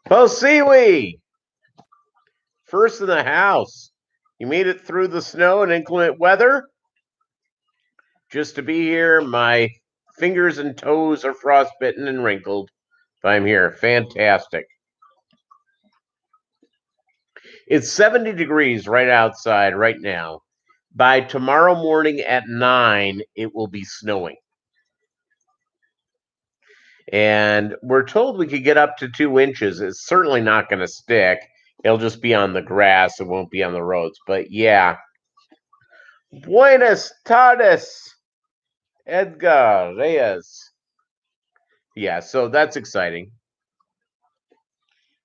Posiwi, first in the house. You made it through the snow and inclement weather just to be here. My fingers and toes are frostbitten and wrinkled, but I'm here. Fantastic. It's 70 degrees right outside right now. By tomorrow morning at 9, it will be snowing. And we're told we could get up to 2 inches. It's certainly not going to stick. It'll just be on the grass. It won't be on the roads. But yeah. Buenas tardes, Edgar Reyes. Yeah, so that's exciting.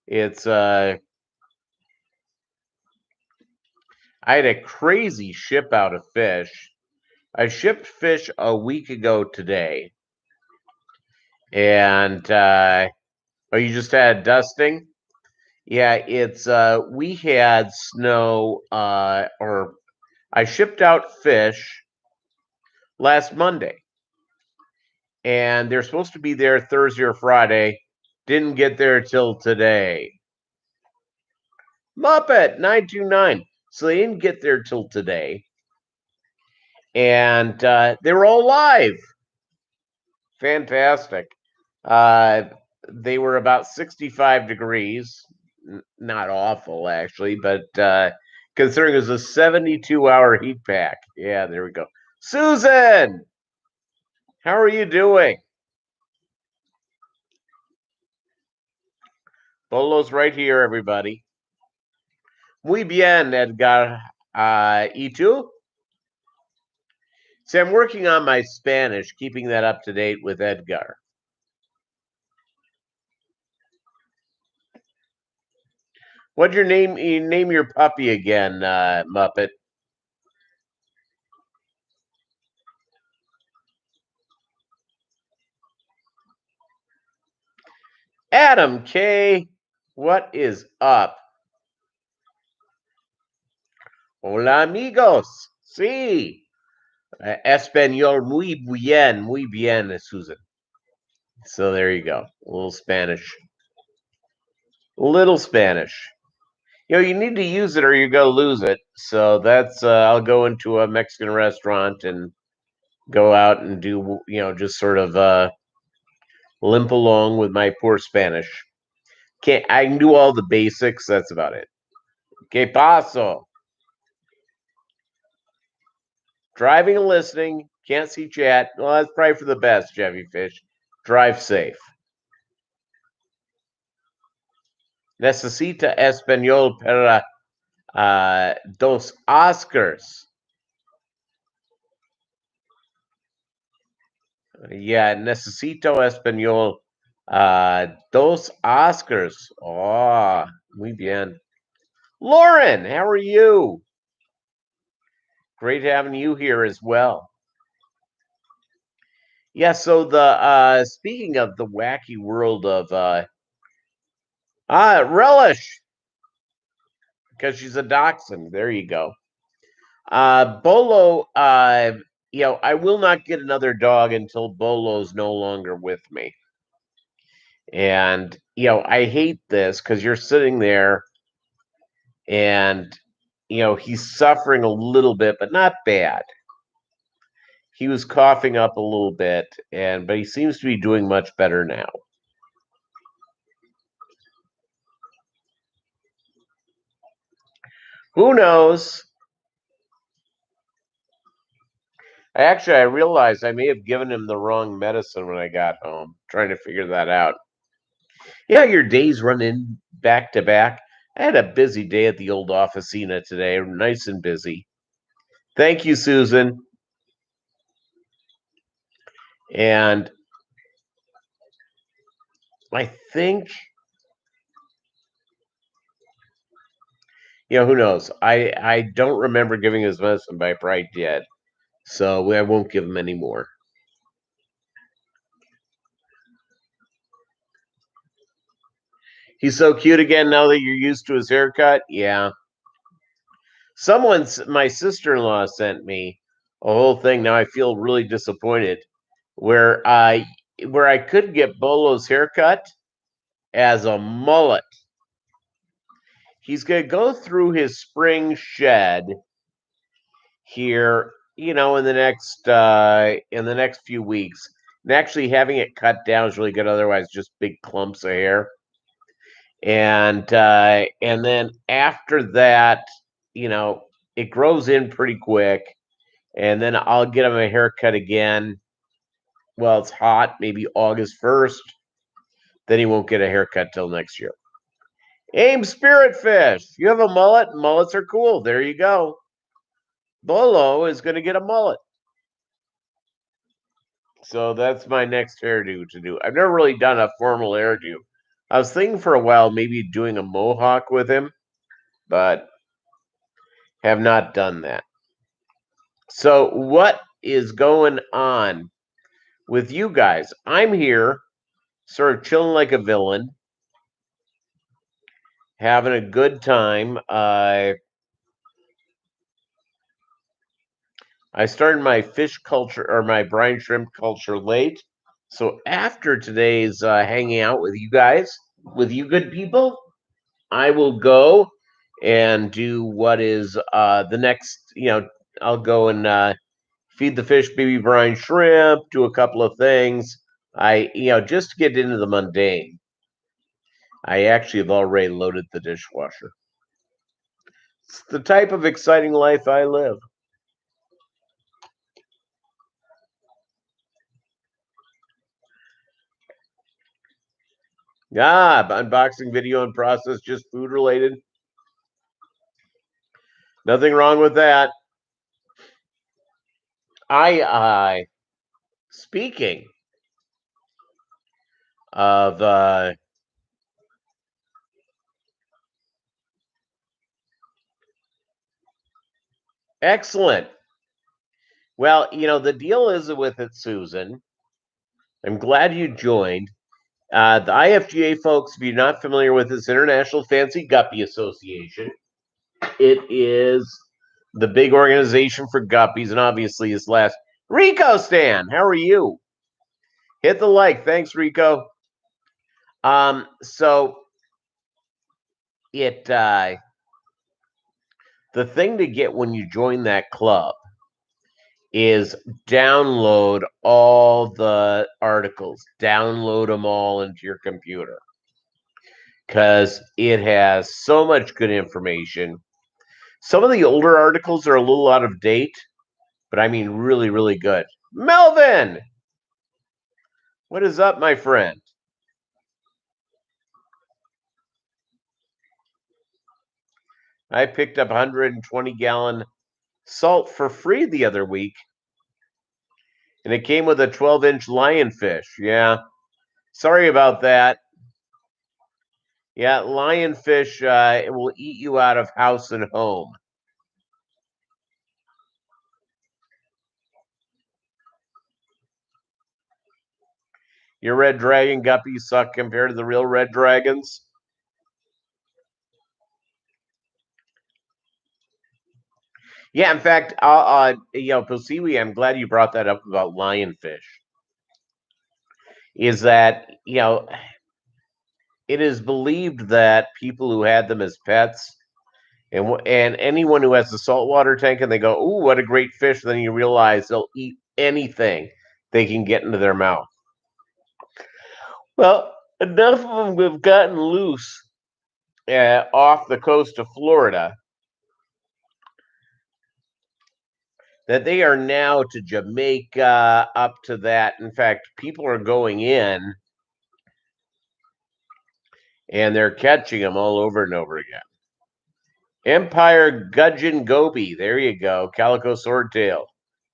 It's I had a crazy ship out of fish. I shipped fish a week ago today. And oh, you just had dusting? Yeah, it's we had snow or I shipped out fish last Monday. And they're supposed to be there Thursday or Friday. Didn't get there till today. Muppet 929. So they didn't get there till today. And they were all live. Fantastic. They were about 65 degrees. Not awful, actually, but considering it was a 72-hour heat pack. Yeah, there we go. Susan, how are you doing? Bolo's right here, everybody. Muy bien, Edgar. ¿Y tú? See, I'm working on my Spanish, keeping that up to date with Edgar. What'd your name? You name your puppy again, Muppet? Adam K. What is up? Hola, amigos. Sí. Español muy bien, Susan. So there you go. A little Spanish. Little Spanish. You know, you need to use it or you're going to lose it. So that's, I'll go into a Mexican restaurant and go out and do, just sort of limp along with my poor Spanish. I can do all the basics. That's about it. Que paso? Driving and listening. Can't see chat. Well, that's probably for the best, Jeffy Fish. Drive safe. Necesita español para dos Oscars. Yeah, necesito español. Dos Oscars. Oh, muy bien. Lauren, how are you? Great having you here as well. Yeah, so the speaking of the wacky world of Relish, because she's a dachshund. There you go. Bolo, I will not get another dog until Bolo's no longer with me. And, I hate this because you're sitting there and, he's suffering a little bit, but not bad. He was coughing up a little bit, but he seems to be doing much better now. Who knows? I realized I may have given him the wrong medicine when I got home, trying to figure that out. Yeah, your days run in back to back. I had a busy day at the old officina today, nice and busy. Thank you, Susan. And I think, who knows? I don't remember giving his medicine, but I probably did. So I won't give him any more. He's so cute again now that you're used to his haircut. Yeah. My sister-in-law sent me a whole thing. Now I feel really disappointed where I could get Bolo's haircut as a mullet. He's going to go through his spring shed here, in the next few weeks. And actually having it cut down is really good. Otherwise, just big clumps of hair. And then after that, it grows in pretty quick. And then I'll get him a haircut again. Well, it's hot, maybe August 1st. Then he won't get a haircut till next year. Aim Spiritfish. You have a mullet. Mullets are cool. There you go. Bolo is going to get a mullet. So that's my next hairdo to do. I've never really done a formal hairdo. I was thinking for a while maybe doing a mohawk with him, but have not done that. So what is going on with you guys? I'm here sort of chilling like a villain, having a good time. I started my fish culture or my brine shrimp culture late. So after today's hanging out with you guys, with you good people, I will go and do what is the next, I'll go and feed the fish baby brine shrimp, do a couple of things. Just to get into the mundane. I actually have already loaded the dishwasher. It's the type of exciting life I live. Unboxing video in process, just food related. Nothing wrong with that. Speaking of excellent. Well, the deal is with it, Susan. I'm glad you joined. The IFGA, folks, if you're not familiar with this, International Fancy Guppy Association. It is the big organization for guppies, and obviously his last Rico Stan. How are you? Hit the like. Thanks, Rico. So it the thing to get when you join that club is download all the articles, download them all into your computer because it has so much good information. Some of the older articles are a little out of date, but I mean really, really good. Melvin, what is up, my friend? I picked up 120-gallon salt for free the other week, and it came with a 12-inch lionfish. Yeah, sorry about that. Yeah, lionfish, it will eat you out of house and home. Your red dragon guppies suck compared to the real red dragons. Yeah, in fact, Posiwi, I'm glad you brought that up about lionfish. Is that, it is believed that people who had them as pets and anyone who has a saltwater tank and they go, "Ooh, what a great fish," then you realize they'll eat anything they can get into their mouth. Well, enough of them have gotten loose off the coast of Florida that they are now to Jamaica, up to that. In fact, people are going in and they're catching them all over and over again. Empire Gudgeon Goby, there you go. Calico Swordtail,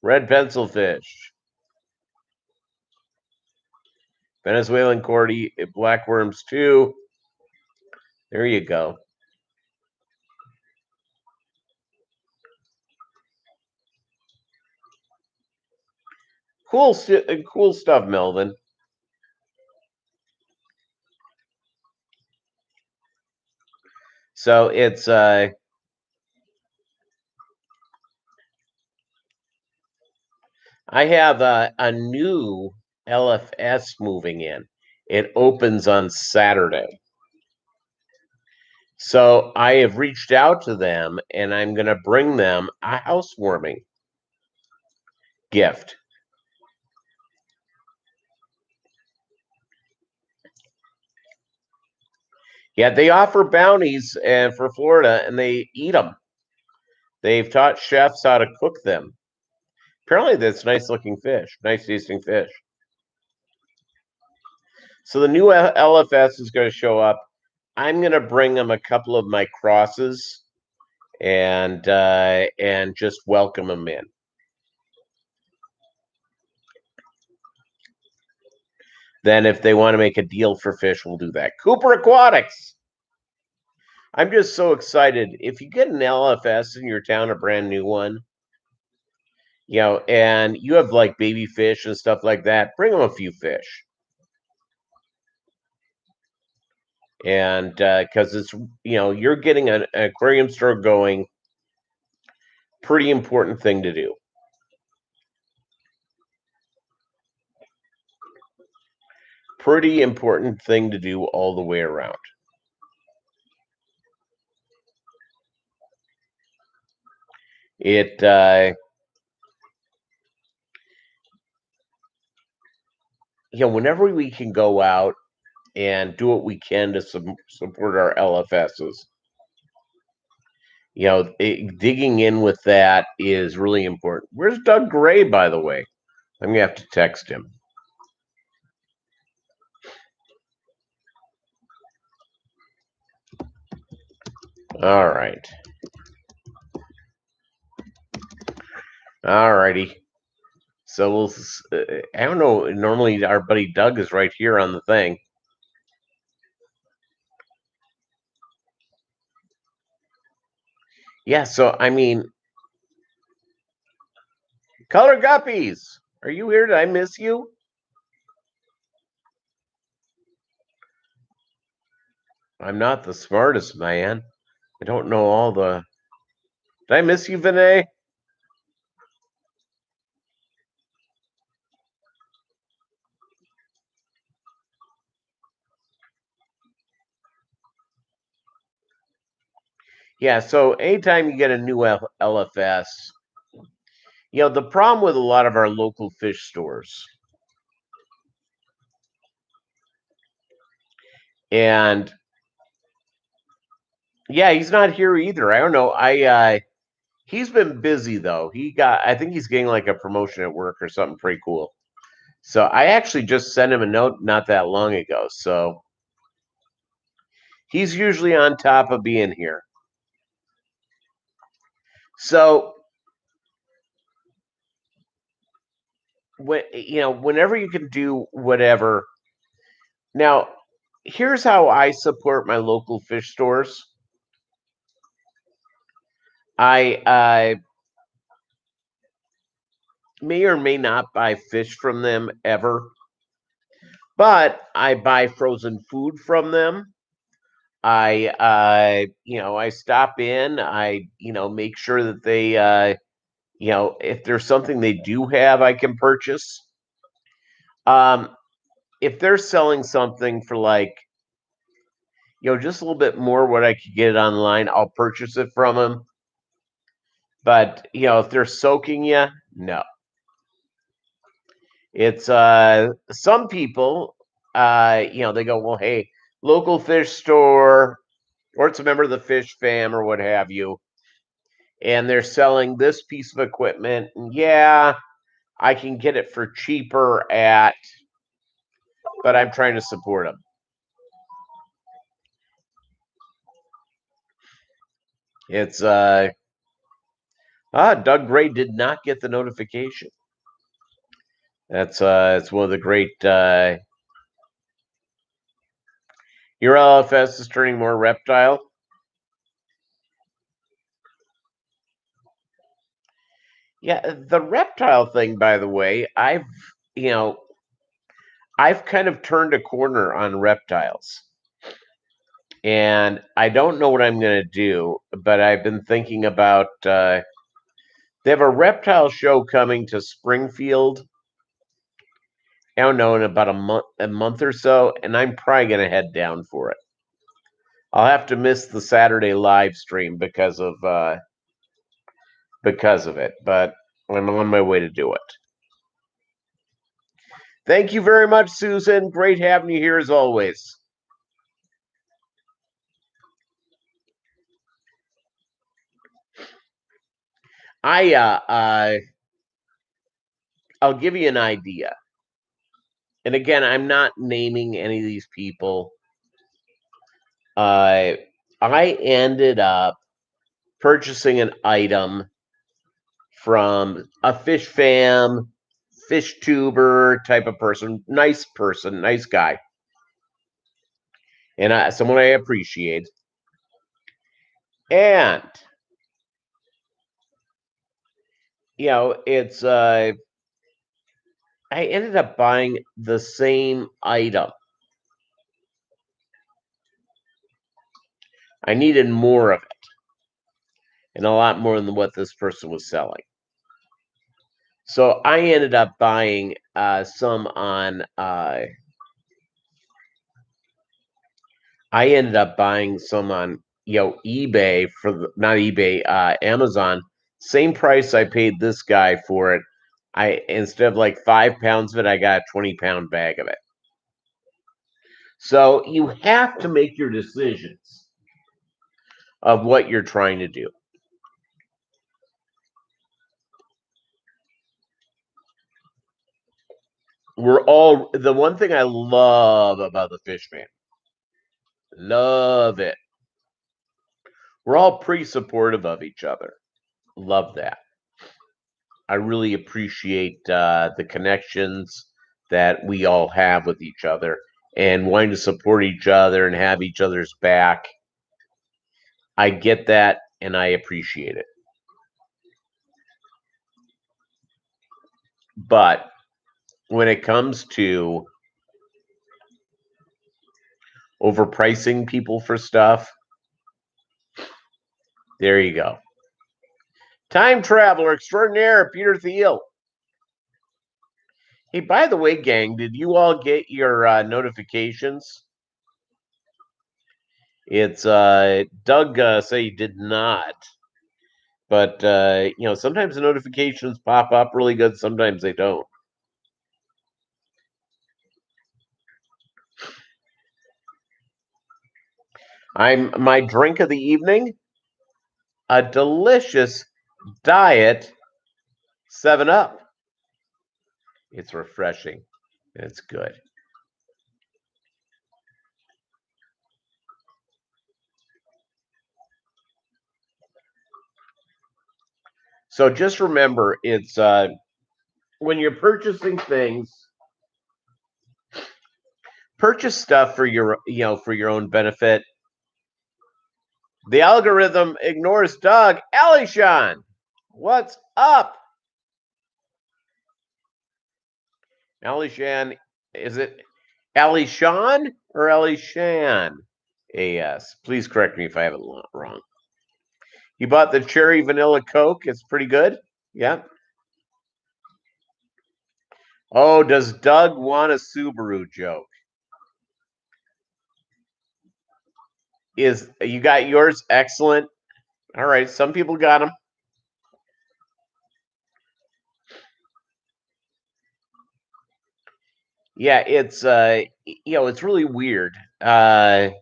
Red Pencilfish, Venezuelan Cordy, Blackworms too. There you go. Cool stuff, Melvin. So it's I have a new LFS moving in. It opens on Saturday. So I have reached out to them, and I'm going to bring them a housewarming gift. Yeah, they offer bounties for Florida, and they eat them. They've taught chefs how to cook them. Apparently, that's nice looking fish, nice tasting fish. So the new LFS is going to show up. I'm going to bring them a couple of my crosses and just welcome them in. Then, if they want to make a deal for fish, we'll do that. Cooper Aquatics. I'm just so excited. If you get an LFS in your town, a brand new one, and you have like baby fish and stuff like that, bring them a few fish. And because it's, you're getting an aquarium store going, pretty important thing to do. Pretty important thing to do all the way around. It whenever we can go out and do what we can to support our LFSs, digging in with that is really important. Where's Doug Gray, by the way? I'm gonna have to text him. All right. All righty. So we'll. I don't know. Normally, our buddy Doug is right here on the thing. Yeah. So I mean, Color Guppies, are you here? Did I miss you? I'm not the smartest man. I don't know all the. Did I miss you, Vinay? Yeah. So anytime you get a new LFS, the problem with a lot of our local fish stores, and yeah, he's not here either. I don't know. He's been busy though. I think he's getting like a promotion at work or something pretty cool. So I actually just sent him a note not that long ago. So he's usually on top of being here. So whenever you can do whatever. Now, here's how I support my local fish stores. I may or may not buy fish from them ever, but I buy frozen food from them. I stop in. I make sure that they if there's something they do have, I can purchase. If they're selling something for like just a little bit more what I could get it online, I'll purchase it from them. But if they're soaking you, no. It's some people, they go, well, hey, local fish store, or it's a member of the fish fam or what have you, and they're selling this piece of equipment. And yeah, I can get it for cheaper but I'm trying to support them. It's Doug Gray did not get the notification. That's it's one of the great your LFS is turning more reptile. Yeah, the reptile thing, by the way, I've kind of turned a corner on reptiles. And I don't know what I'm going to do, but I've been thinking about they have a reptile show coming to Springfield. I don't know, in about a month or so, and I'm probably gonna head down for it. I'll have to miss the Saturday live stream because of it, but I'm on my way to do it. Thank you very much, Susan. Great having you here as always. I'll give you an idea. And again, I'm not naming any of these people. I ended up purchasing an item from a fish fam, fish tuber type of person, nice guy, and someone I appreciate. And it's I ended up buying the same item. I needed more of it, and a lot more than what this person was selling. So I ended up buying some on. I ended up buying some on eBay not eBay, Amazon. Same price I paid this guy for it. I instead of like 5 pounds of it, I got a 20-pound bag of it. So you have to make your decisions of what you're trying to do. The one thing I love about the fish man, love it. We're all pretty supportive of each other. Love that. I really appreciate the connections that we all have with each other and wanting to support each other and have each other's back. I get that and I appreciate it. But when it comes to overpricing people for stuff, there you go. Time traveler extraordinaire, Peter Thiel. Hey, by the way, gang, did you all get your notifications? It's Doug say he did not. But sometimes the notifications pop up really good, sometimes they don't. My drink of the evening, a delicious diet 7-Up. It's refreshing. It's good. So just remember, it's when you're purchasing things, purchase stuff for your own benefit. The algorithm ignores Doug. Alishan, what's up? Alishan, is it Alishan or Alishan? AS. Please correct me if I have it wrong. You bought the cherry vanilla Coke. It's pretty good. Yeah. Oh, does Doug want a Subaru joke? You got yours? Excellent. All right. Some people got them. Yeah, it's it's really weird. Color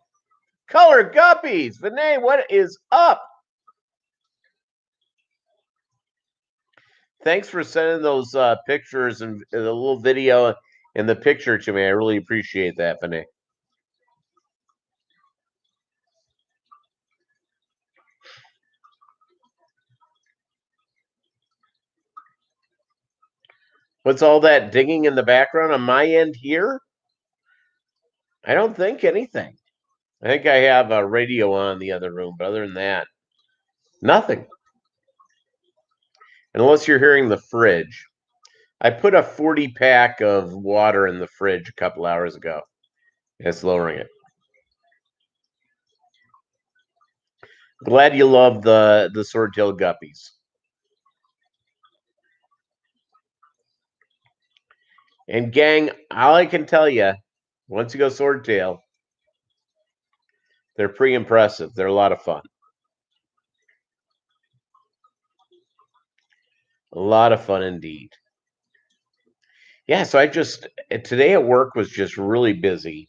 Guppies. Vinay, what is up? Thanks for sending those pictures and the little video and the picture to me. I really appreciate that, Vinay. What's all that dinging in the background on my end here? I don't think anything. I think I have a radio on in the other room, but other than that, nothing. Unless you're hearing the fridge. I put a 40-pack of water in the fridge a couple hours ago. It's lowering it. Glad you love the swordtail guppies. And gang, all I can tell you, once you go swordtail, they're pretty impressive. They're a lot of fun. A lot of fun indeed. Yeah, so today at work was just really busy.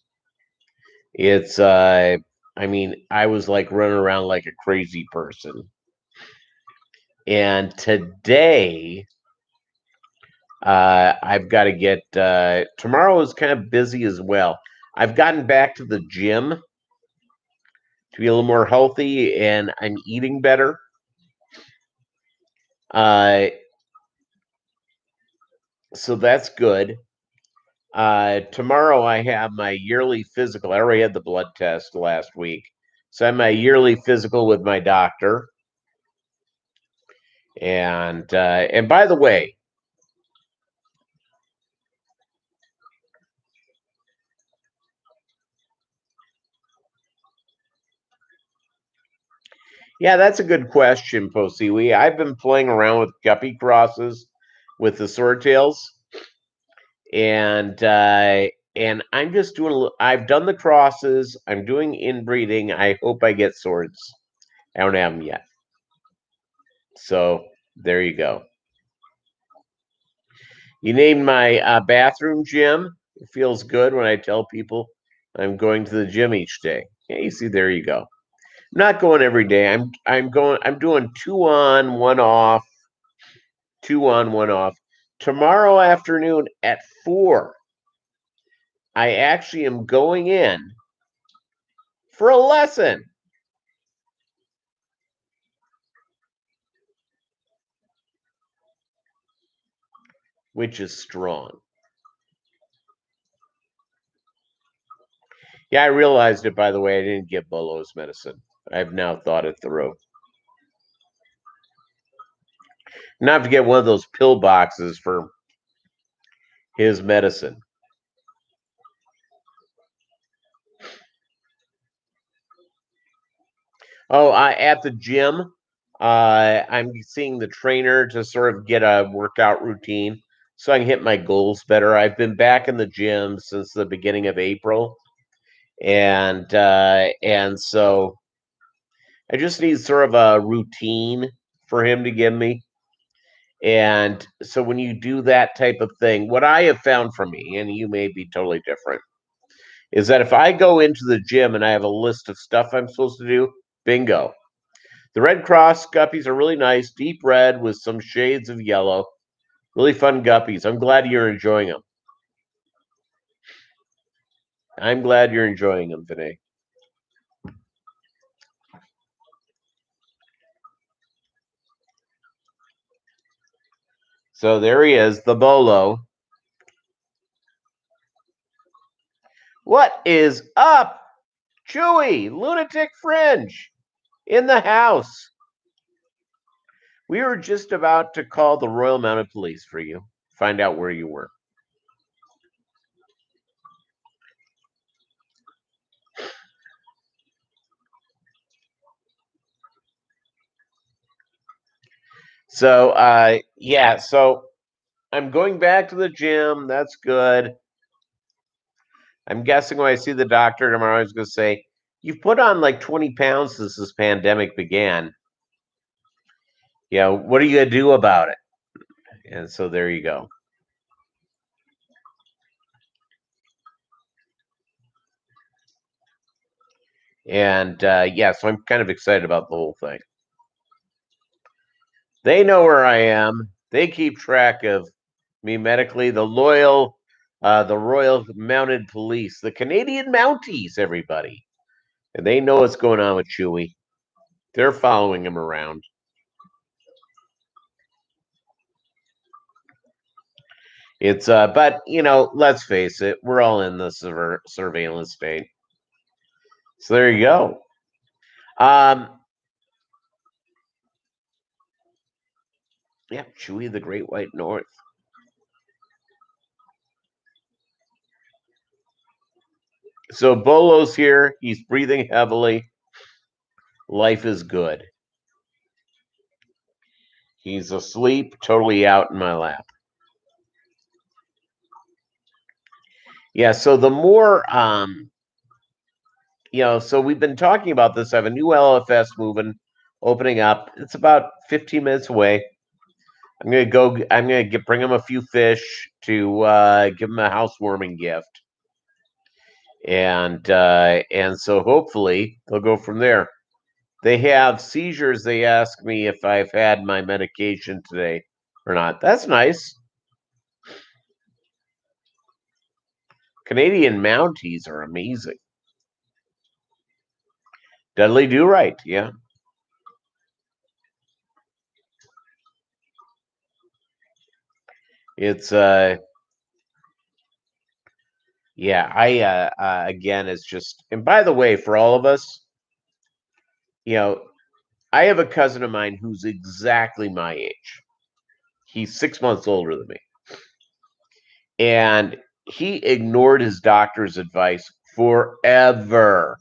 It's I mean, I was like running around like a crazy person. And today I've got to get tomorrow is kind of busy as well. I've gotten back to the gym to be a little more healthy and I'm eating better. Uh so that's good. Tomorrow I have my yearly physical. I already had the blood test last week. So I have my yearly physical with my doctor. And by the way, yeah, that's a good question, Posiwi. I've been playing around with guppy crosses with the swordtails, and I'm just doing. I've done the crosses. I'm doing inbreeding. I hope I get swords. I don't have them yet. So there you go. You named my bathroom gym. It feels good when I tell people I'm going to the gym each day. Yeah, you see, there you go. I'm not going every day. I'm going. I'm doing 2 on, 1 off, 2 on, 1 off. Tomorrow afternoon at 4, I actually am going in for a lesson. Which is strong. Yeah, I realized it, by the way. I didn't get Bolo's medicine. I've now thought it through. Not to get one of those pill boxes for his medicine. Oh, at the gym, I'm seeing the trainer to sort of get a workout routine so I can hit my goals better. I've been back in the gym since the beginning of April, and so I just need sort of a routine for him to give me. And so when you do that type of thing, what I have found for me, and you may be totally different, is that if I go into the gym and I have a list of stuff I'm supposed to do, bingo. The Red Cross guppies are really nice, deep red with some shades of yellow. Really fun guppies. I'm glad you're enjoying them. I'm glad you're enjoying them today. So there he is, the Bolo. What is up? Chewy, Lunatic Fringe, in the house. We were just about to call the Royal Mounted Police for you, find out where you were. So, yeah, so I'm going back to the gym. That's good. I'm guessing when I see the doctor tomorrow, he's going to say, "You've put on like 20 pounds since this pandemic began. What are you going to do about it?" And so there you go. And yeah, so I'm kind of excited about the whole thing. They know where I am. They keep track of me medically. The Royal Mounted Police, the Canadian Mounties, everybody. And they know what's going on with Chewy. They're following him around. But let's face it, we're all in the surveillance state. So there you go. Um, yeah, Chewy, the Great White North. So Bolo's here. He's breathing heavily. Life is good. He's asleep, totally out in my lap. Yeah, so the more so we've been talking about this. I have a new LFS opening up. It's about 15 minutes away. I'm gonna go. I'm gonna bring them a few fish to give them a housewarming gift, and so hopefully they'll go from there. They have seizures. They ask me if I've had my medication today or not. That's nice. Canadian Mounties are amazing. Dudley Do Right, yeah. It's yeah, again, it's just, and by the way, for all of us, you know, I have a cousin of mine who's exactly my age. He's 6 months older than me. And he ignored his doctor's advice forever.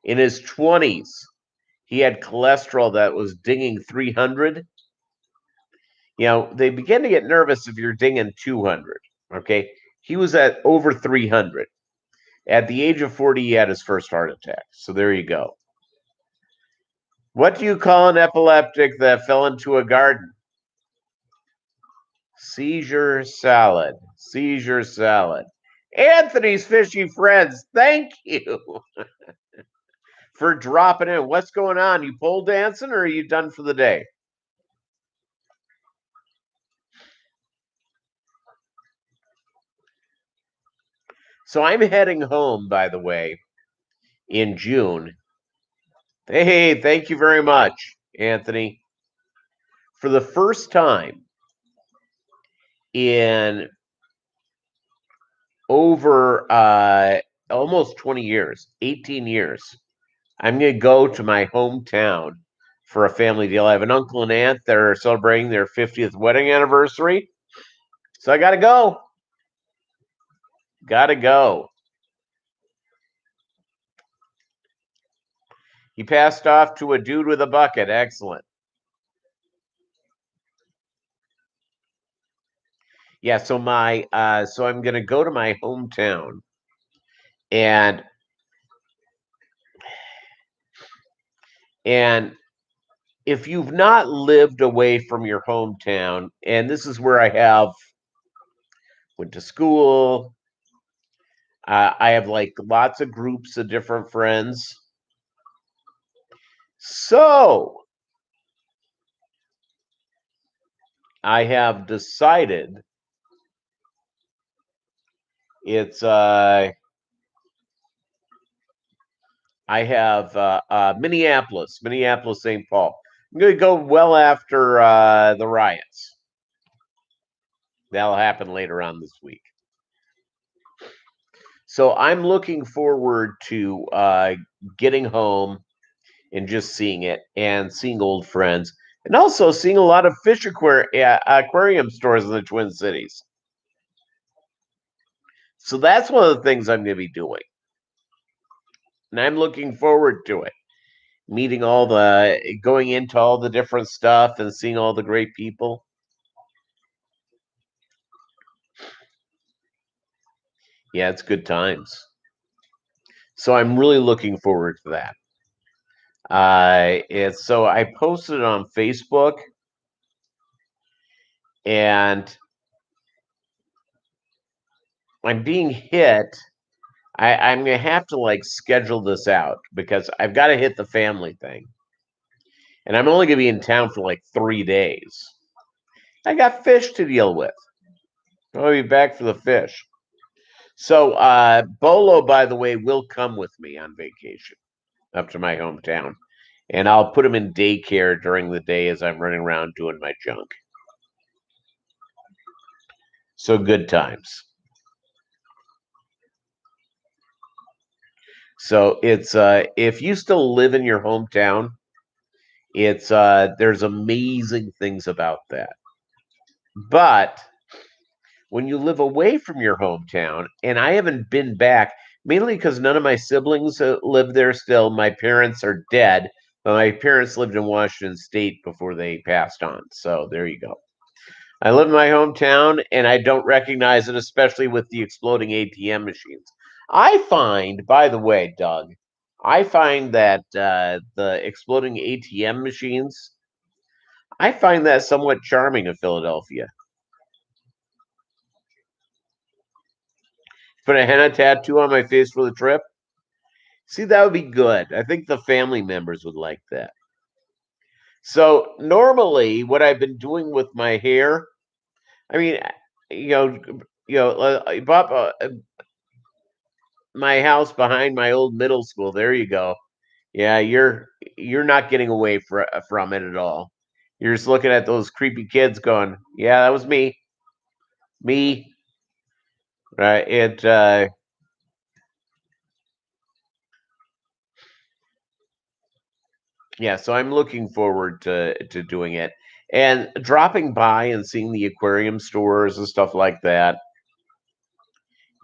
In his 20s, he had cholesterol that was dinging 300. They begin to get nervous if you're dinging 200. Okay. He was at over 300. At the age of 40, he had his first heart attack. So there you go. What do you call an epileptic that fell into a garden? Seizure salad. Seizure salad. Anthony's Fishy Friends, thank you for dropping in. What's going on? You pole dancing or are you done for the day? So I'm heading home, by the way, in June. Hey, thank you very much, Anthony. For the first time in over almost 20 years, 18 years, I'm going to go to my hometown for a family deal. I have an uncle and aunt that are celebrating their 50th wedding anniversary. So I got to go. Got to go. He passed off to a dude with a bucket. Excellent. Yeah, so I'm going to go to my hometown and and if you've not lived away from your hometown, and this is where I went to school, I have like lots of groups of different friends. So I have decided it's I have Minneapolis, St. Paul. I'm going to go well after the riots. That'll happen later on this week. So I'm looking forward to getting home and just seeing it and seeing old friends and also seeing a lot of aquarium stores in the Twin Cities. So that's one of the things I'm going to be doing. And I'm looking forward to it. Going into all the different stuff and seeing all the great people. Yeah, it's good times. So I'm really looking forward to that. So I posted it on Facebook, and I'm being hit. I'm gonna have to like schedule this out because I've got to hit the family thing, and I'm only gonna be in town for like 3 days. I got fish to deal with. I'll be back for the fish. So Bolo, by the way, will come with me on vacation up to my hometown, and I'll put him in daycare during the day as I'm running around doing my junk. So good times. So it's if you still live in your hometown, it's there's amazing things about that. But when you live away from your hometown, and I haven't been back mainly because none of my siblings live there still. My parents are dead, but my parents lived in Washington State before they passed on. So there you go. I live in my hometown and I don't recognize it, especially with the exploding ATM machines. I find, by the way, Doug, I find that the exploding ATM machines, I find that somewhat charming of Philadelphia. Put a henna tattoo on my face for the trip. See, that would be good. I think the family members would like that. So normally, what I've been doing with my hair, I mean, you know, Bob, my house behind my old middle school. There you go. Yeah, you're not getting away from it at all. You're just looking at those creepy kids, going, "Yeah, that was me." Right? Yeah. So I'm looking forward to doing it and dropping by and seeing the aquarium stores and stuff like that,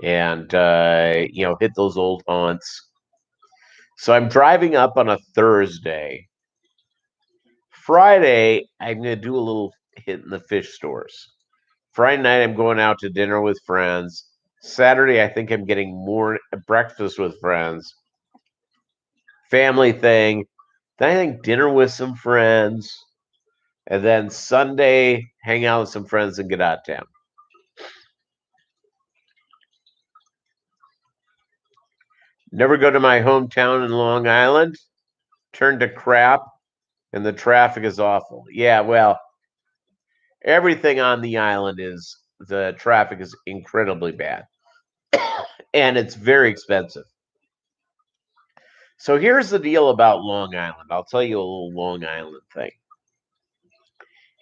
and hit those old haunts. So I'm driving up on a Thursday. Friday, I'm gonna do a little hit in the fish stores. Friday night, I'm going out to dinner with friends. Saturday, I think I'm getting more breakfast with friends, family thing. Then I think dinner with some friends, and then Sunday, hang out with some friends and get out of town. Never go to my hometown in Long Island. Turn to crap, and the traffic is awful. Yeah, well, everything on the island is the traffic is incredibly bad, and it's very expensive. So here's the deal about Long Island. I'll tell you a little Long Island thing.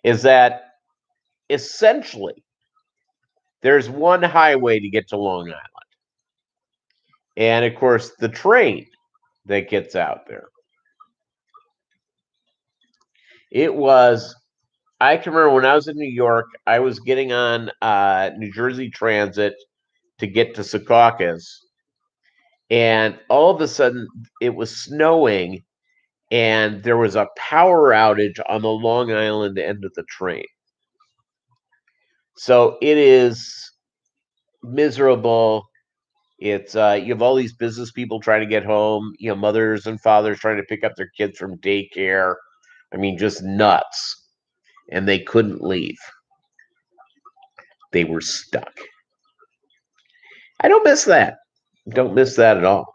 Is that essentially there's one highway to get to Long Island. And of course, the train that gets out there. It was, I can remember when I was in New York, I was getting on New Jersey Transit to get to Secaucus. And all of a sudden, it was snowing and there was a power outage on the Long Island end of the train. So it is miserable. It's you have all these business people trying to get home, mothers and fathers trying to pick up their kids from daycare. I mean, just nuts. And they couldn't leave. They were stuck. I don't miss that. Don't miss that at all.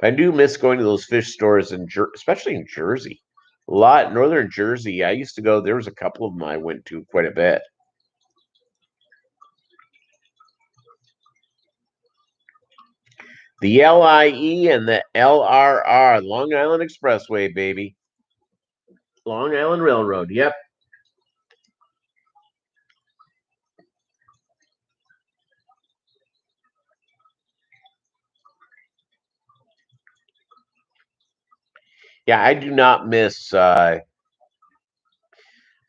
I do miss going to those fish stores especially in Jersey. A lot northern Jersey. I used to go. There was a couple of them I went to quite a bit. The LIE and the LRR, Long Island Expressway, baby. Long Island Railroad. Yep. Yeah, I do not miss. I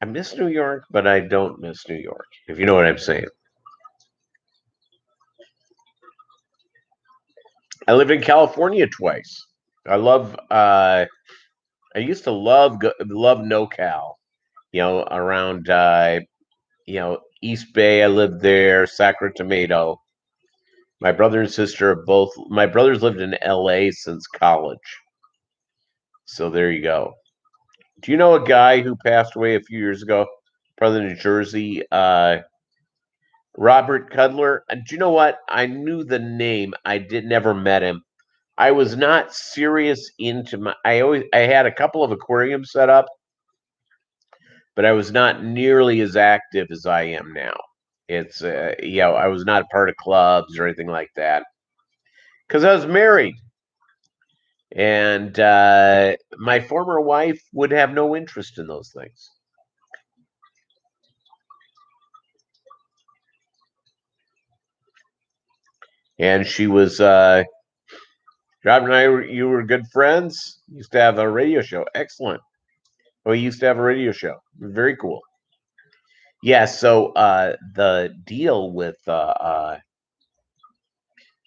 miss New York, but I don't miss New York. If you know what I'm saying. I lived in California twice. I love. I used to love NoCal. Around East Bay. I lived there. Sacramento. My brother and sister are both. My brothers lived in L.A. since college. So there you go. Do you know a guy who passed away a few years ago, brother New Jersey, Robert Cudler? And do you know what? I knew the name. I did never met him. I was not serious into my. I had a couple of aquariums set up, but I was not nearly as active as I am now. It's I was not part of clubs or anything like that because I was married, and my former wife would have no interest in those things. And she was Rob and you were good friends. Used to have a radio show. Excellent. We used to have a radio show. Very cool. Yeah. So the deal with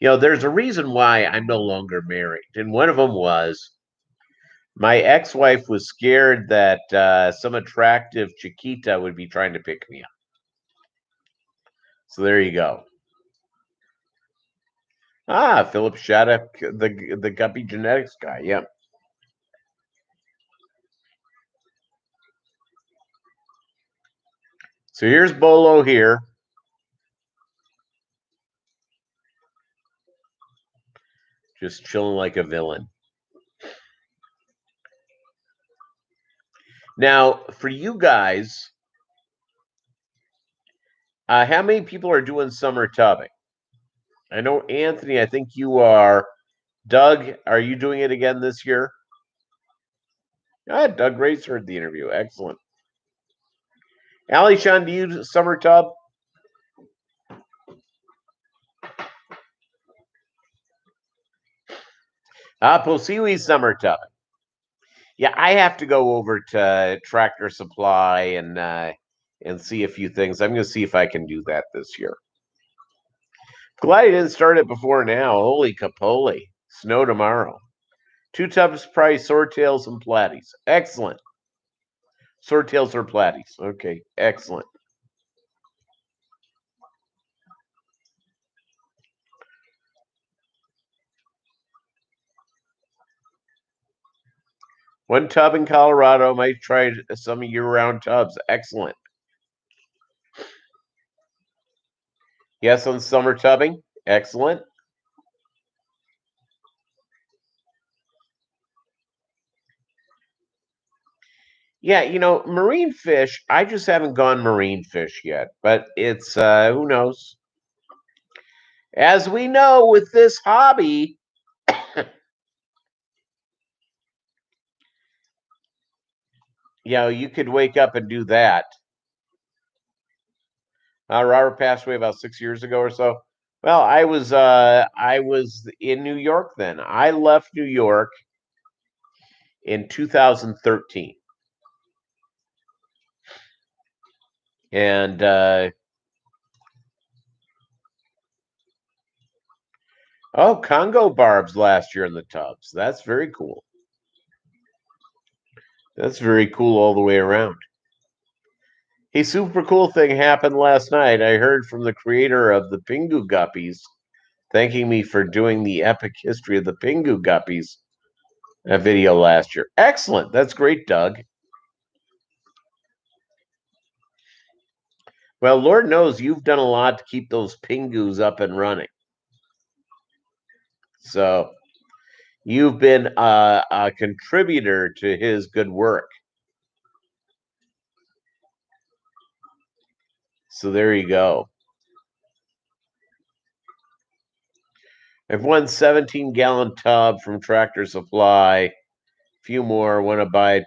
there's a reason why I'm no longer married, and one of them was my ex-wife was scared that some attractive Chiquita would be trying to pick me up. So there you go. Ah, Philip Shattuck, the Guppy genetics guy. Yep. So here's Bolo here. Just chilling like a villain. Now, for you guys, how many people are doing summer tubbing? I know Anthony, I think you are. Doug, are you doing it again this year? Ah, Doug Race heard the interview. Excellent. Allie Sean, do you summer tub? Posiwi summer tub. Yeah, I have to go over to Tractor Supply and see a few things. I'm going to see if I can do that this year. Glad I didn't start it before now. Holy capoli. Snow tomorrow. 2 tubs price, swordtails and platies. Excellent. Swordtails or platies. Okay, excellent. One tub in Colorado. Might try some year-round tubs. Excellent. Yes, on summer tubbing. Excellent. Yeah, marine fish, I just haven't gone marine fish yet, but it's who knows. As we know with this hobby, you could wake up and do that. Robert passed away about 6 years ago or so. Well, I was in New York then. I left New York in 2013. And Congo barbs last year in the tubs. That's very cool. That's very cool all the way around. A super cool thing happened last night. I heard from the creator of the Pingu Guppies thanking me for doing the epic history of the Pingu Guppies video last year. Excellent. That's great, Doug. Well, Lord knows you've done a lot to keep those Pingus up and running. So you've been a contributor to his good work. So there you go. I've won 17-gallon tub from Tractor Supply. A few more. Want to buy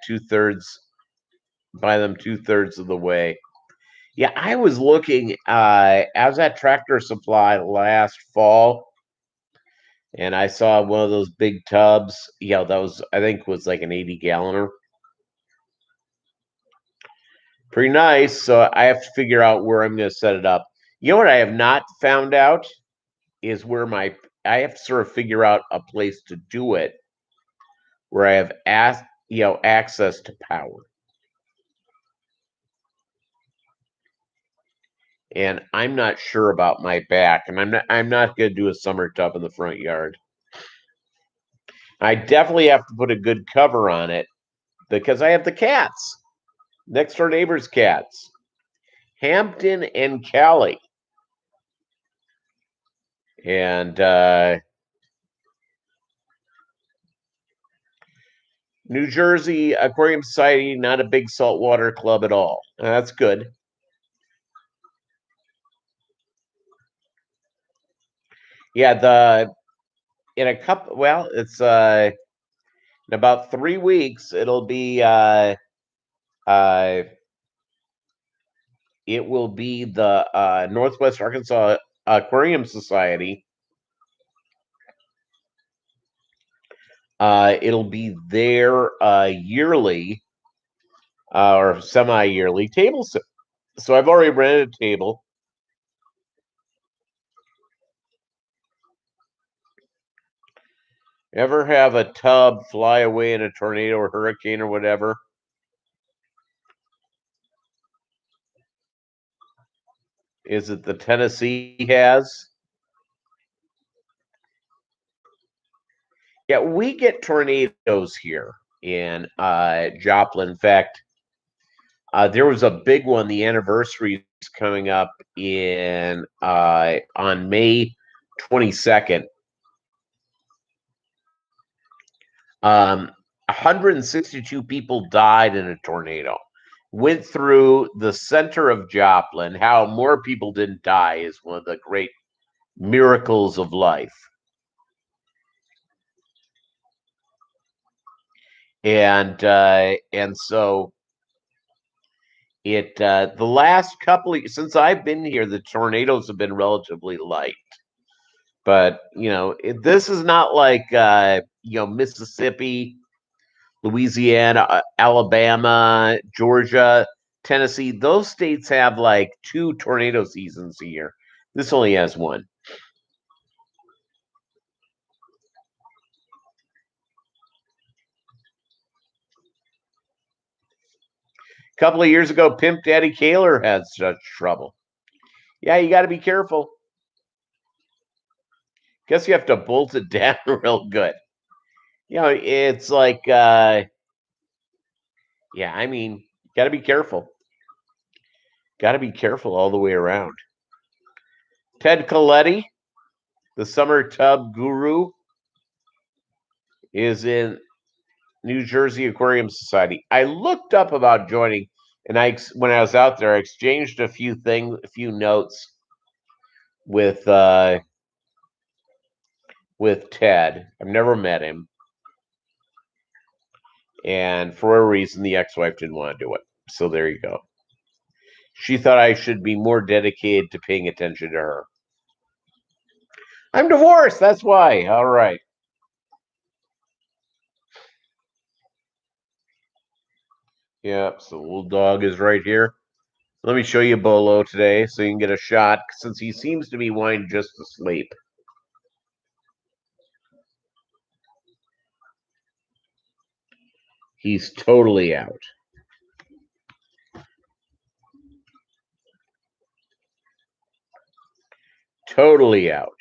buy them 2/3 of the way. Yeah, I was looking. I was at Tractor Supply last fall, and I saw one of those big tubs. Yeah, that was I think was like an 80-galloner. Pretty nice. So I have to figure out where I'm going to set it up. You know what I have not found out is where I have to sort of figure out a place to do it where I have access to power. And I'm not sure about my back, and I'm not going to do a summer tub in the front yard. I definitely have to put a good cover on it because I have the cats, next door neighbors' cats, Hampton and Callie. And New Jersey Aquarium Society, not a big saltwater club at all. That's good. Yeah, in a couple. Well, it's in about 3 weeks. It will be the Northwest Arkansas Aquarium Society. It'll be their yearly or semi-yearly table set. So I've already rented a table. Ever have a tub fly away in a tornado or hurricane or whatever? Is it the Tennessee has? Yeah, we get tornadoes here in Joplin. In fact, there was a big one. The anniversary is coming up in on May 22nd. 162 people died in a tornado. Went through the center of Joplin. How more people didn't die is one of the great miracles of life. And so the last couple of since I've been here, the tornadoes have been relatively light. But this is not like Mississippi, Louisiana, Alabama, Georgia, Tennessee. Those states have like 2 tornado seasons a year. This only has 1. A couple of years ago, Pimp Daddy Kaler had such trouble. Yeah, you got to be careful. Guess you have to bolt it down real good. It's like, yeah, I mean, got to be careful. Got to be careful all the way around. Ted Coletti, the summer tub guru, is in New Jersey Aquarium Society. I looked up about joining, and when I was out there, I exchanged a few notes with Ted. I've never met him, and for a reason, the ex-wife didn't want to do it. So there you go. She thought I should be more dedicated to paying attention to her. I'm divorced. That's why. All right. Yep. So the little dog is right here. Let me show you Bolo today so you can get a shot since he seems to be wanting just to sleep. He's totally out. Totally out.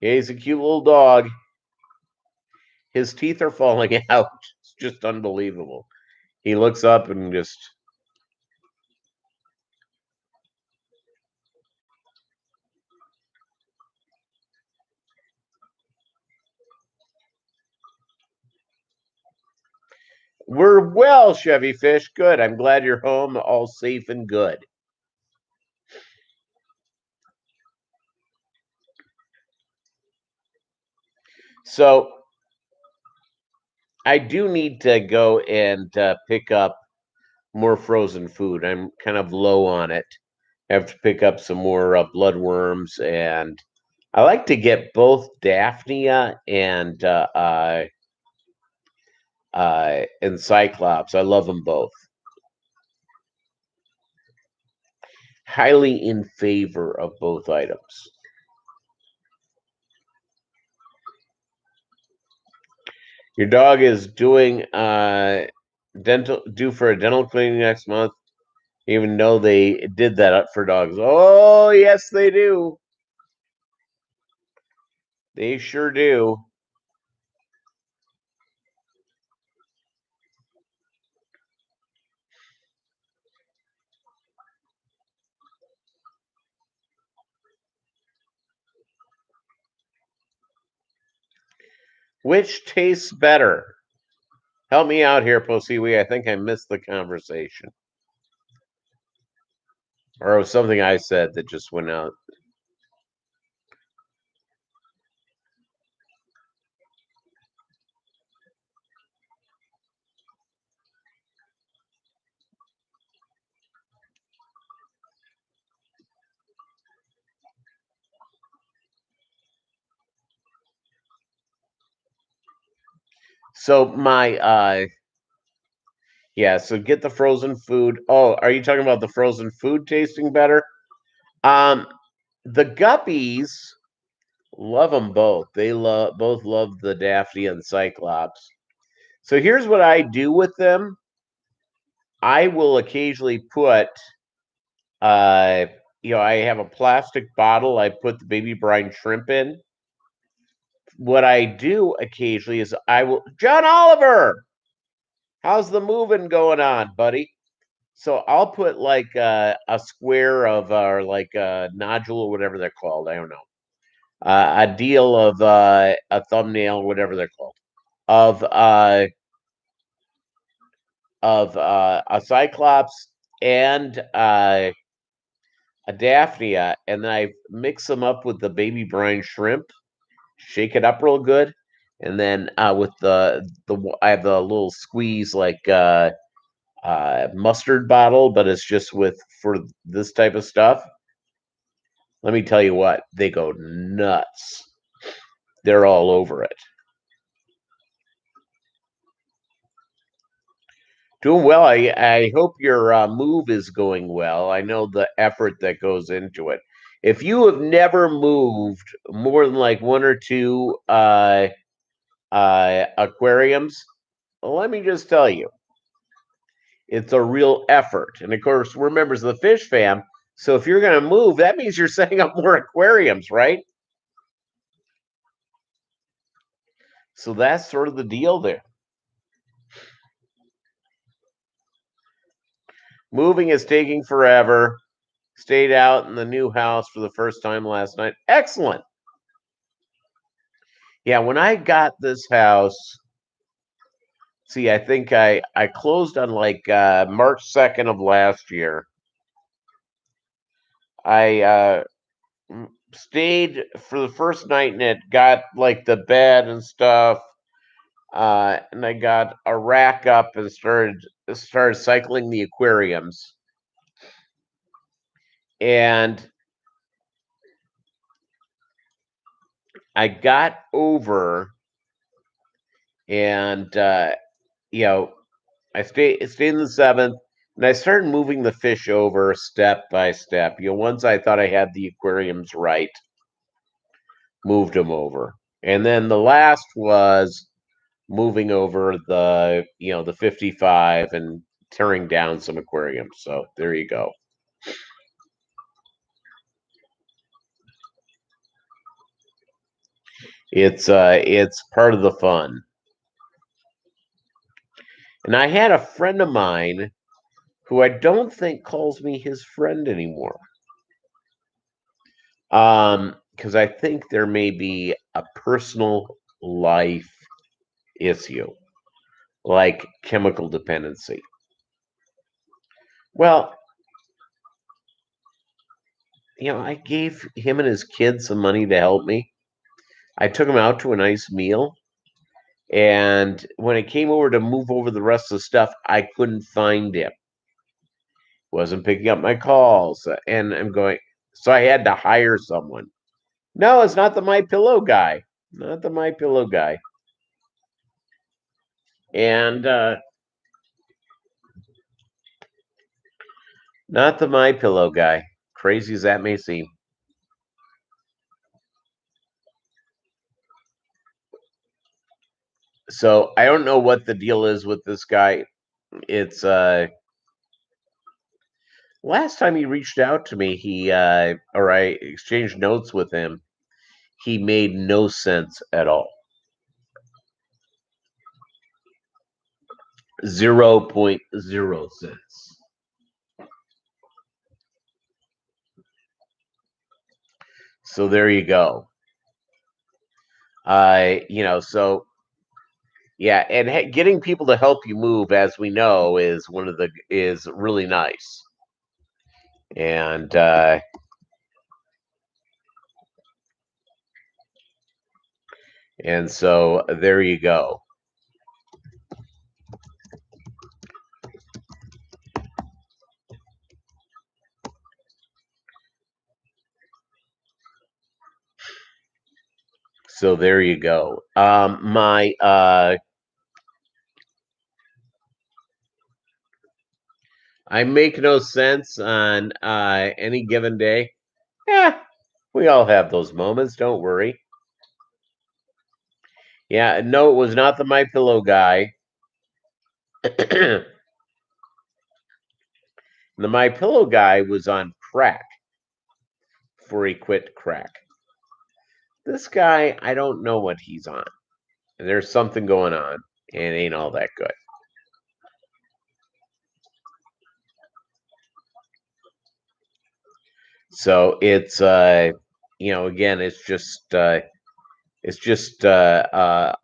Yeah, he's a cute little dog. His teeth are falling out. It's just unbelievable. He looks up and just. We're well, Chevy Fish. Good. I'm glad you're home, all safe and good. So I do need to go and pick up more frozen food. I'm kind of low on it. I have to pick up some more bloodworms, and I like to get both Daphnia and Cyclops. I love them both. Highly in favor of both items. Your dog is doing due for a dental cleaning next month. Even though they did that up for dogs. Oh yes, they do. They sure do. Which tastes better? Help me out here, Posiwi. I think I missed the conversation. Or it was something I said that just went out. So so get the frozen food. Oh, are you talking about the frozen food tasting better? Um the Guppies Love them both. They both love the Daphne and Cyclops. So here's what I do with them. I will occasionally put, uh, I have a plastic bottle. I put the baby brine shrimp in. What I do occasionally is John Oliver, how's the moving going on, buddy? So I'll put like a square of or like a nodule or whatever they're called. I don't know. A deal of a thumbnail, whatever they're called, of a Cyclops and a Daphnia, and then I mix them up with the baby brine shrimp, shake it up real good, and then with the I have the little squeeze like mustard bottle, but it's just with for this type of stuff. Let me tell you what, they go nuts. They're all over it. Doing well. I hope your move is going well. I know the effort that goes into it. If you have never moved more than like one or two aquariums, let me just tell you, it's a real effort. And of course, we're members of the Fish Fam. So if you're going to move, that means you're setting up more aquariums, right? So that's sort of the deal there. Moving is taking forever. Stayed out in the new house for the first time last night. Excellent. Yeah, when I got this house, see, I think I closed on like March 2nd of last year. I stayed for the first night in it, got like the bed and stuff, and I got a rack up and started cycling the aquariums. And I got over and I stayed in the seventh, and I started moving the fish over step by step. Once I thought I had the aquariums right, moved them over, and then the last was moving over the 55 and tearing down some aquariums. So there you go. It's part of the fun. And I had a friend of mine who I don't think calls me his friend anymore. Because I think there may be a personal life issue, like chemical dependency. Well, I gave him and his kids some money to help me. I took him out to a nice meal. And when I came over to move over the rest of the stuff, I couldn't find him. Wasn't picking up my calls. And I'm going, so I had to hire someone. No, it's not the My Pillow guy. Not the My Pillow guy. And not the My Pillow guy. Crazy as that may seem. So I don't know what the deal is with this guy. It's last time he reached out to me, he or I exchanged notes with him. He made no sense at all. 0.0 cents. So there you go. So yeah, and getting people to help you move, as we know, is really nice. And so there you go. So there you go. I make no sense on any given day. Yeah, we all have those moments. Don't worry. Yeah, no, it was not the My Pillow guy. The My Pillow guy was on crack before he quit crack. This guy, I don't know what he's on. There's something going on, and it ain't all that good. So it's again, it's just a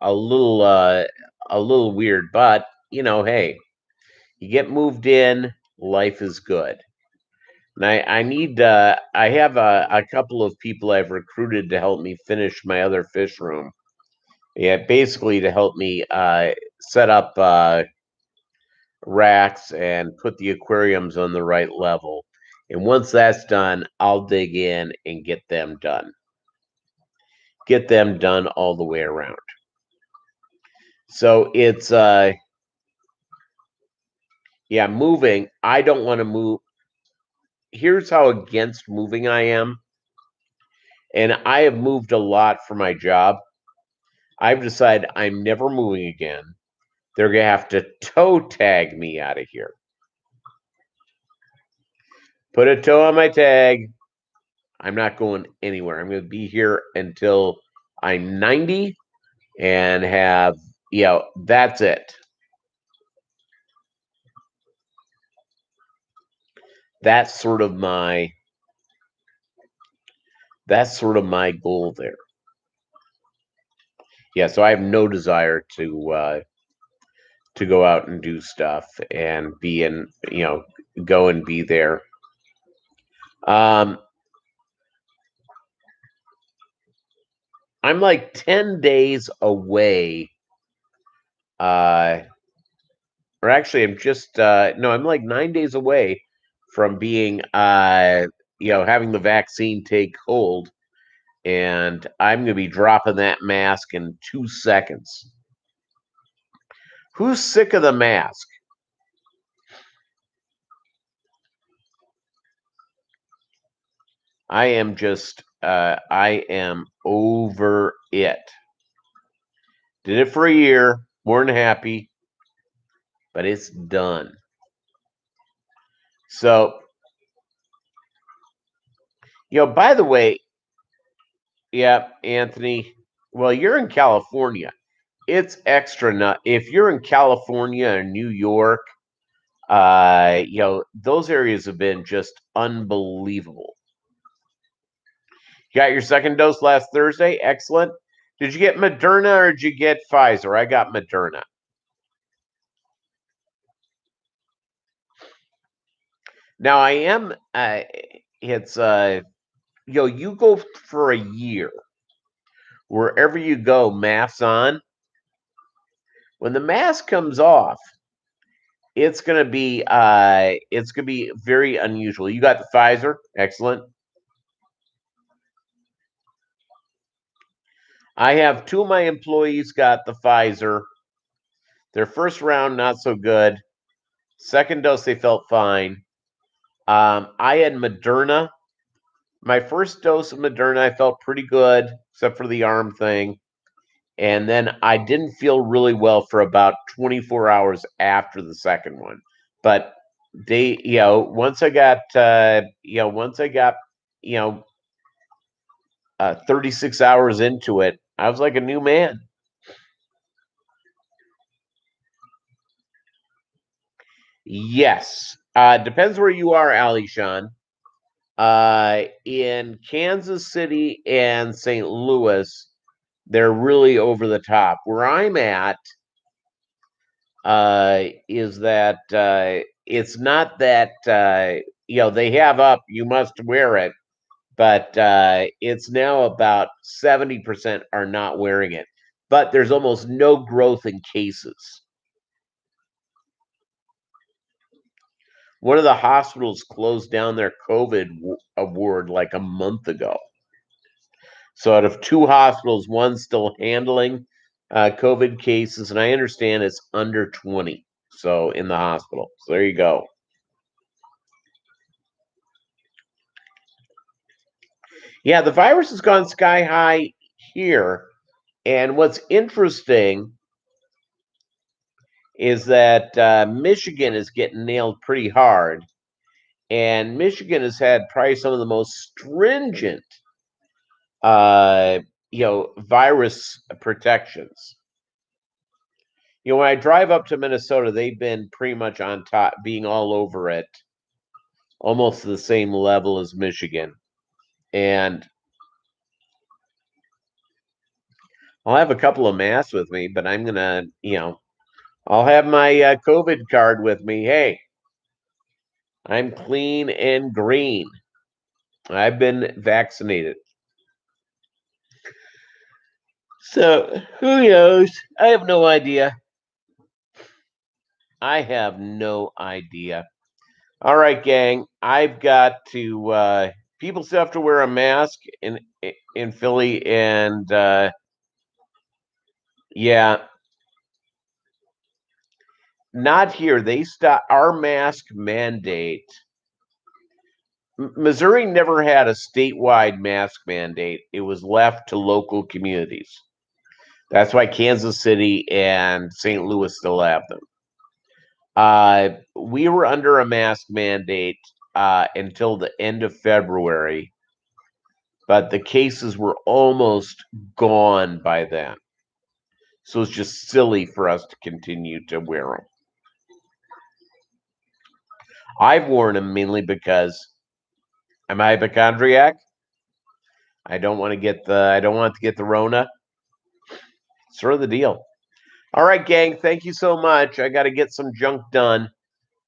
little weird, but hey, you get moved in, life is good. And I have a couple of people I've recruited to help me finish my other fish room. Yeah, basically to help me set up racks and put the aquariums on the right level. And once that's done, I'll dig in and get them done. Get them done all the way around. So it's yeah, moving. I don't want to move. Here's how against moving I am. And I have moved a lot for my job. I've decided I'm never moving again. They're going to have to toe tag me out of here. Put a toe on my tag. I'm not going anywhere. I'm going to be here until I'm 90 and have, that's it. That's sort of my goal there. Yeah, so I have no desire to go out and do stuff and be in, go and be there. I'm like 10 days away. Or actually, I'm just, no, I'm like 9 days away from being, having the vaccine take hold. And I'm going to be dropping that mask in 2 seconds. Who's sick of the mask? I am just, I am over it. Did it for a year, more than happy, but it's done. So, by the way, yeah, Anthony, well, you're in California. It's extra nut. If you're in California or New York, those areas have been just unbelievable. You got your second dose last Thursday. Excellent. Did you get Moderna or did you get Pfizer? I got Moderna. Now I am. It's you go for a year. Wherever you go, masks on. When the mask comes off, it's gonna be very unusual. You got the Pfizer. Excellent. I have two of my employees got the Pfizer. Their first round, not so good. Second dose, they felt fine. I had Moderna. My first dose of Moderna, I felt pretty good, except for the arm thing. And then I didn't feel really well for about 24 hours after the second one. But once I got, 36 hours into it, I was like a new man. Yes. Depends where you are, Ali Sean. In Kansas City and St. Louis, they're really over the top. Where I'm at is that it's not that they have up. You must wear it, but it's now about 70% are not wearing it. But there's almost no growth in cases. One of the hospitals closed down their COVID ward like a month ago. So out of two hospitals, one's still handling COVID cases, and I understand it's under 20. So in the hospital. So there you go. Yeah, the virus has gone sky high here. And what's interesting is that Michigan is getting nailed pretty hard. And Michigan has had probably some of the most stringent, uh, virus protections. When I drive up to Minnesota, they've been pretty much on top, being all over it, almost to the same level as Michigan. And I'll have a couple of masks with me, but I'm gonna, I'll have my COVID card with me. Hey, I'm clean and green. I've been vaccinated. So who knows? I have no idea. I have no idea. All right, gang. I've got to. People still have to wear a mask in Philly, and yeah, not here. They stopped our mask mandate. Missouri never had a statewide mask mandate. It was left to local communities. That's why Kansas City and St. Louis still have them. We were under a mask mandate until the end of February, but the cases were almost gone by then. So it's just silly for us to continue to wear them. I've worn them mainly because I'm a hypochondriac. I don't want to get the Rona. Sort of the deal. All right, gang. Thank you so much. I got to get some junk done.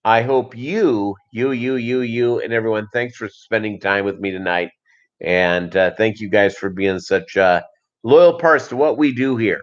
I hope you, and everyone, thanks for spending time with me tonight. And thank you guys for being such loyal parts to what we do here.